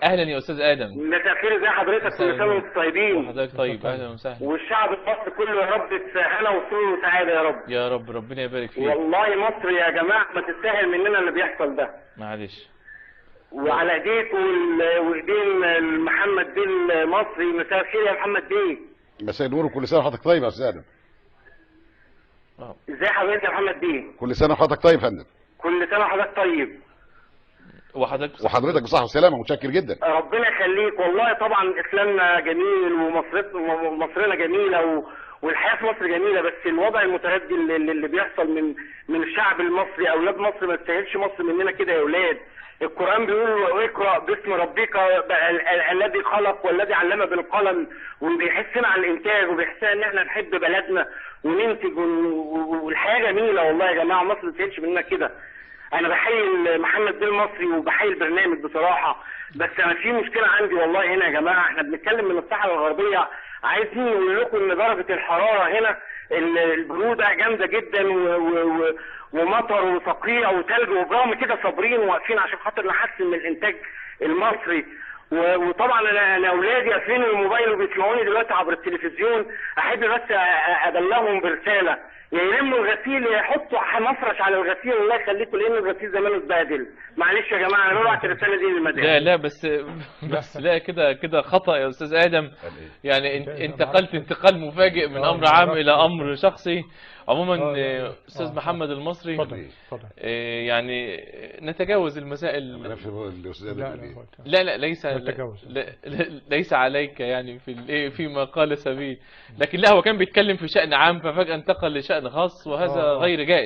اهلا يا استاذ ادم. مساء الخير، ازي حضرتك؟ كل سنه وانتم طيبين. وحضرتك طيب، اهلا وسهلا. والشعب المصري كله يا رب هنا وسرور وسعاده يا رب. يا رب، ربنا يبارك فيك. والله مصر يا جماعه ما تستاهل مننا اللي بيحصل ده. معلش. وعلى ايديك وايدين محمد بيه المصري. مساء الخير يا محمد بيه. مساء النور وكل سنه وحضرتك طيب يا استاذ ادم. ازي حضرتك يا محمد بيه؟ كل سنه وحضرتك طيب يا فندم. كل سنه وحضرتك طيب. وحضرتك بصحه وسلامه، متشكر جدا. ربنا يخليك. والله طبعا اسلامنا جميل ومصرنا جميله والحياه في مصر جميله، بس الوضع المتردي اللي بيحصل من الشعب المصري. اولاد مصر ما تستاهلش مصر مننا كده يا اولاد. القرآن بيقول اقرأ باسم ربك الذي خلق والذي علم بالقلم، وبيحسنا على الانتاج وبيحسنا ان احنا نحب بلدنا وننتج والحياه جميله. والله يا جماعه مصر ما تستاهلش مننا كده. انا بحيي محمد بيه المصري وبحيي البرنامج بصراحه، بس انا في مشكله عندي والله هنا يا جماعه. احنا بنتكلم من الصحراء الغربيه، عايزين نقول لكم ان درجه الحراره هنا البروده جامده جدا ومطر وصقيع وثلج، وبرغم كده صابرين وواقفين عشان خاطر نحسن من الانتاج المصري. وطبعا انا اولادي قافلين الموبايل وبيسمعوني دلوقتي عبر التلفزيون. احب بس ابلغهم برساله، يا يلموا الغسيل يا يحطوا مفرش على الغسيل، الله يخليكم، لان الغسيل زمانه اتبهدل. معلش يا جماعه انا ببعت الرساله دي للمدام. لا بس لا، كده خطأ يا استاذ ادم. يعني انتقلت انتقال مفاجئ من امر عام الى امر شخصي. عموما استاذ محمد المصري، يعني نتجاوز المسائل. لا ليس عليك يعني فيما قال سبيل، لكن لا، هو كان بيتكلم في شأن عام ففجأة انتقل لشأن خاص، وهذا غير جائز.